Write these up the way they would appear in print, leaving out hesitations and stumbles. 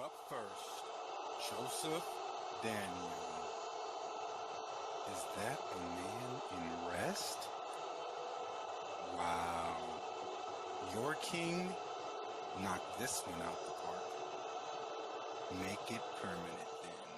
Up first, Joseph Daniel. Is that a man in rest? Wow. Your king knocked this one out the park. Make it permanent then, my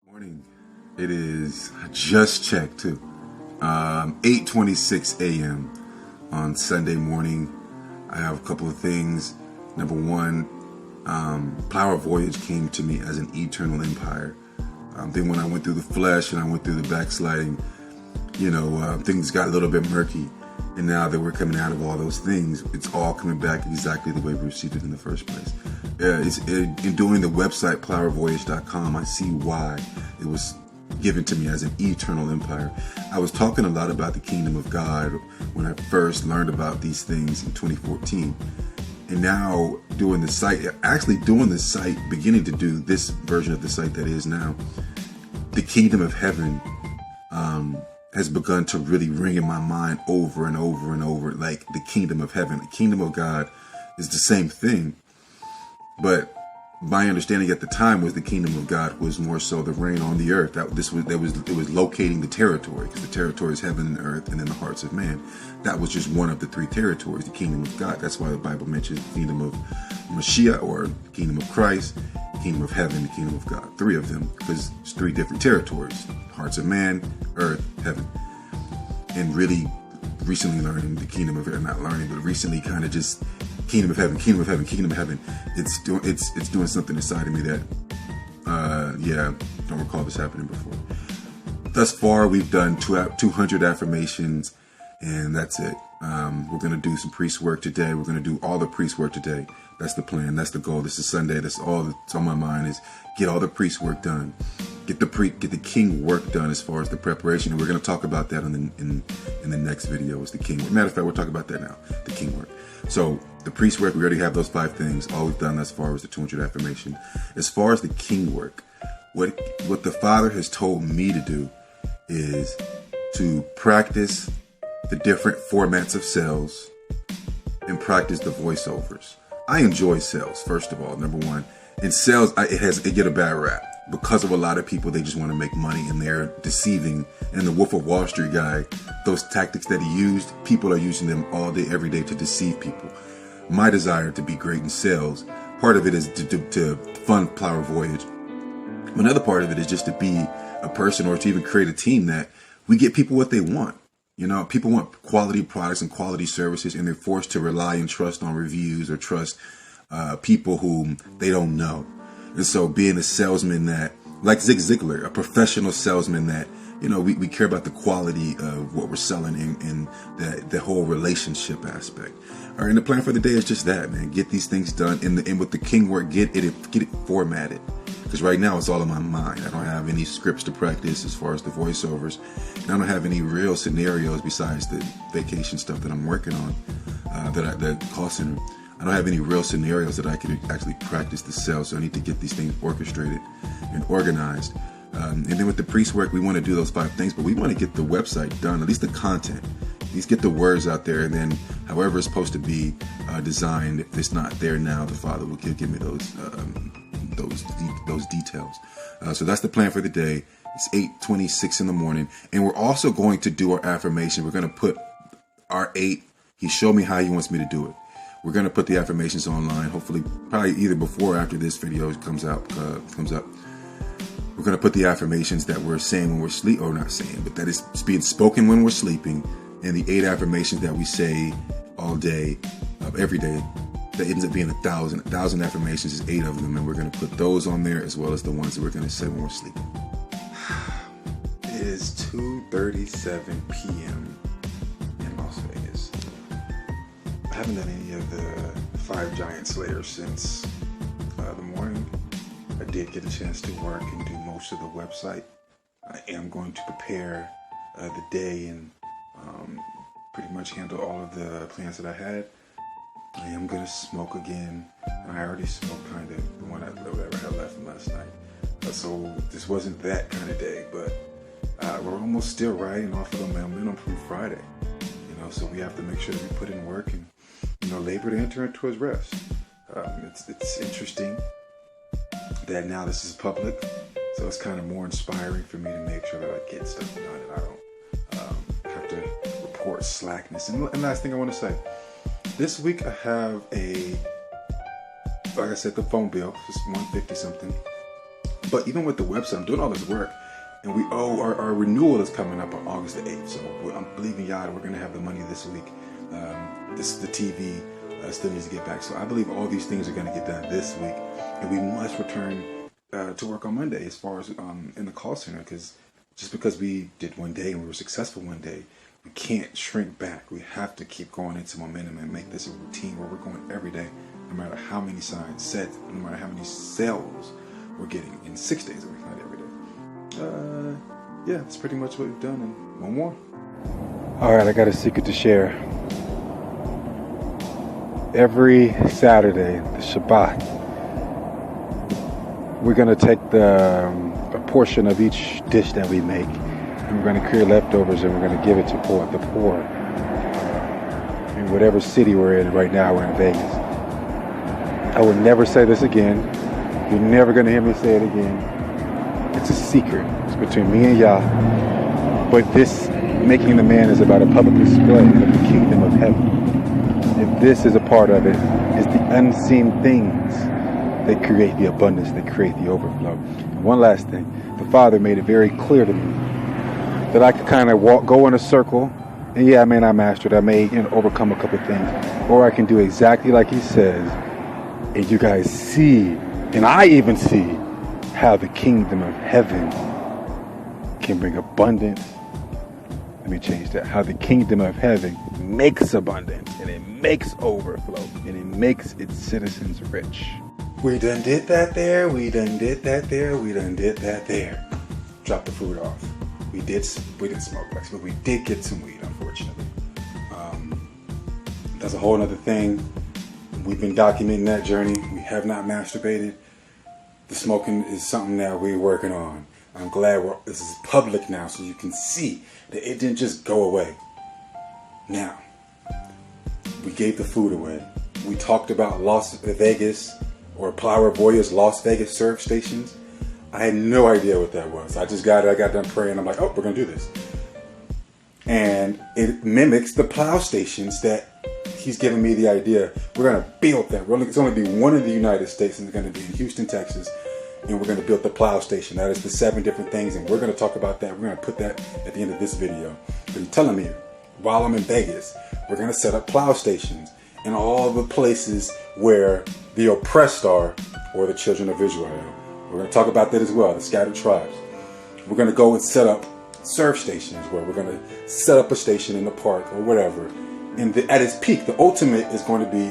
friend. Morning. It is, I just checked too, 8:26 a.m. on Sunday morning. I have a couple of things. Number one, Flower Voyage came to me as an eternal empire. Then when I went through the flesh and I went through the backsliding, things got a little bit murky. And now that we're coming out of all those things, it's all coming back exactly the way we received it in the first place. In doing the website, flowervoyage.com, I see why it was given to me as an eternal empire. I was talking a lot about the kingdom of God when I first learned about these things in 2014. And now doing the site, beginning to do this version of the site that is now, the kingdom of heaven has begun to really ring in my mind over and over and over, like the kingdom of heaven. The kingdom of God is the same thing, but my understanding at the time was the kingdom of God was more so the reign on the earth. It was locating the territory, because the territory is heaven and earth and in the hearts of man. That was just one of the three territories, the kingdom of God. That's why the Bible mentions the kingdom of Mashiach, or the kingdom of Christ, the kingdom of heaven, the kingdom of God. Three of them, because it's three different territories: hearts of man, earth, heaven. And really recently learning the kingdom of, not learning, but recently kind of just kingdom of heaven, kingdom of heaven, kingdom of heaven. It's doing something inside of me that, don't recall this happening before. Thus far, we've done 200 affirmations, and that's it. We're going to do some priest work today. We're going to do all the priest work today. That's the plan. That's the goal. This is Sunday. That's all that's on my mind, is get all the priest work done. Get the king work done as far as the preparation. And we're going to talk about that in the next video, is the king work. Matter of fact, we'll talk about that now, the king work. So the priest work, we already have those 5 things. All we've done thus far is the 200 affirmation. As far as the king work, what the Father has told me to do is to practice the different formats of sales and practice the voiceovers. I enjoy sales, first of all, number one. In sales, it get a bad rap because of a lot of people. They just want to make money, and they're deceiving. And the Wolf of Wall Street guy, those tactics that he used, people are using them all day, every day to deceive people. My desire to be great in sales, part of it is to fund Flower Voyage. Another part of it is just to be a person, or to even create a team that we get people what they want. People want quality products and quality services, and they're forced to rely and trust on reviews, or trust people whom they don't know. And so being a salesman that, like Zig Ziglar, a professional salesman that, we care about the quality of what we're selling, and the whole relationship aspect. All right, and the plan for the day is just that, man. Get these things done, and with the king work, get it formatted. Because right now it's all in my mind. I don't have any scripts to practice as far as the voiceovers, and I don't have any real scenarios besides the vacation stuff that I'm working on, that call center. I don't have any real scenarios that I can actually practice the sales, so I need to get these things orchestrated and organized. And then with the priest work, we want to do those 5 things, but we want to get the website done, at least the content. At least get the words out there, and then however it's supposed to be designed, if it's not there now, the Father will give me those details. So that's the plan for the day. It's 8:26 in the morning, and we're also going to do our affirmation. We're going to put our 8. He showed me how he wants me to do it. We're going to put the affirmations online, hopefully, probably either before or after this video comes up. We're going to put the affirmations that we're saying when we're sleeping, or not saying, but that is being spoken when we're sleeping, and the 8 affirmations that we say all day, every day, that ends up being 1,000. 1,000 affirmations is 8 of them, and we're going to put those on there, as well as the ones that we're going to say when we're sleeping. It is 2:37 p.m. in Las Vegas. I haven't done any of the 5 giant slayers since the morning. I did get a chance to work and do most of the website. I am going to prepare the day and pretty much handle all of the plans that I had. I am going to smoke again. I already smoked kind of the one whatever I had left from last night. So this wasn't that kind of day, but we're almost still riding off of the momentum from Friday. So we have to make sure that we put in work and labor to enter into his rest. it's interesting that now this is public, so it's kind of more inspiring for me to make sure that I get stuff done and I don't have to report slackness. And last thing I want to say, this week I have like I said, the phone bill is $150 something. But even with the website, I'm doing all this work, and we owe our renewal is coming up on August the 8th. So I'm believing y'all we're going to have the money this week. The TV still needs to get back. So I believe all these things are going to get done this week, and we must return to work on Monday as far as in the call center, because we did one day and we were successful one day, we can't shrink back. We have to keep going into momentum and make this a routine where we're going every day, no matter how many signs set, no matter how many sales we're getting in 6 days a week, not every day. Yeah, that's pretty much what we've done. And one more. All right, I got a secret to share. Every Saturday, the Shabbat, we're going to take a portion of each dish that we make, and we're going to create leftovers, and we're going to give it to the poor in whatever city we're in. Right now, we're in Vegas. I will never say this again. You're never going to hear me say it again. It's a secret. It's between me and Yah. But this making the man is about a public display of the kingdom of heaven. If this is a part of it, it's the unseen things that create the abundance, that create the overflow. And one last thing. The Father made it very clear to me that I could kind of go in a circle, and yeah, I may not master it. I may overcome a couple of things. Or I can do exactly like He says, and you guys see, and I even see, how the kingdom of heaven can bring abundance. Let me change that. How the kingdom of heaven makes abundance, and it makes overflow, and it makes its citizens rich. We done did that there. We done did that there. We done did that there. Drop the food off. We didn't smoke wax, but we did get some weed, unfortunately. That's a whole other thing. We've been documenting that journey. We have not masturbated. The smoking is something that we're working on. I'm glad this is public now, so you can see that it didn't just go away. Now, we gave the food away. We talked about Las Vegas or Playa Boya's Las Vegas surf stations. I had no idea what that was. I just got done praying. I'm like, oh, we're going to do this. And it mimics the plow stations that He's giving me the idea. We're going to build that. It's only be one in the United States, and it's going to be in Houston, Texas. And we're going to build the plow station. That is the 7 different things, and we're going to talk about that. We're going to put that at the end of this video. But He's telling me, while I'm in Vegas, we're going to set up plow stations in all the places where the oppressed are, or the children of Israel. We're going to talk about that as well, the scattered tribes. We're going to go and set up surf stations, where we're going to set up a station in the park or whatever. And at its peak, the ultimate is going to be,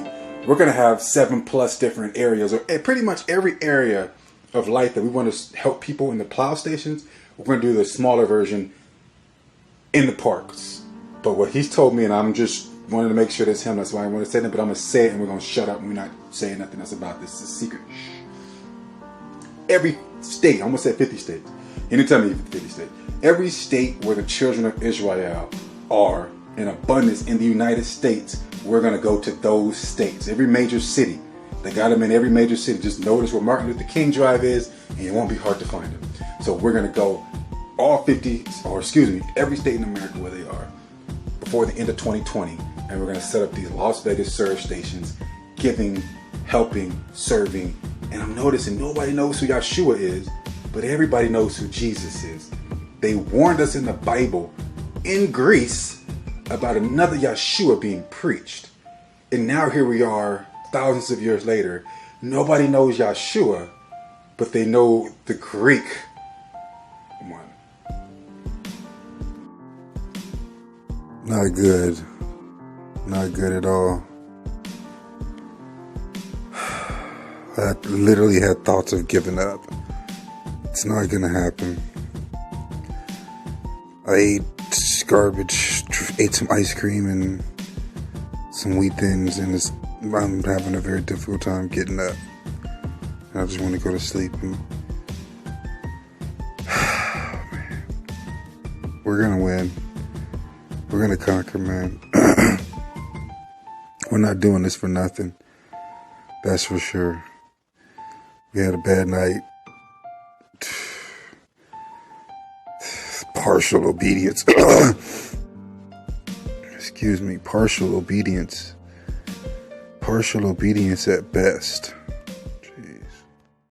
we're going to have 7+ different areas, or pretty much every area of life that we want to help people in the plow stations. We're going to do the smaller version in the parks. But what He's told me, and I'm just wanted to make sure that's Him, that's why I want to say that, but I'm going to say it, and we're going to shut up, and we're not saying nothing else about this. It's a secret. Every state, I almost said 50 states. You didn't tell me 50 states. Every state where the children of Israel are in abundance in the United States, we're going to go to those states. Every major city. They got them in every major city. Just notice where Martin Luther King Drive is, and it won't be hard to find them. So we're going to go every state in America where they are before the end of 2020. And we're going to set up these Las Vegas surf stations, giving, helping, serving. And I'm noticing nobody knows who Yeshua is, but everybody knows who Jesus is. They warned us in the Bible, in Greece, about another Yeshua being preached. And now here we are, thousands of years later. Nobody knows Yeshua, but they know the Greek one. Not good. Not good at all. I literally had thoughts of giving up. It's not gonna happen. I ate garbage, ate some ice cream and some wheat thins, and I'm having a very difficult time getting up. And I just want to go to sleep. And man, we're gonna win. We're gonna conquer, man. We're not doing this for nothing. That's for sure. We had a bad night. Partial obedience. Excuse me. Partial obedience. Partial obedience at best.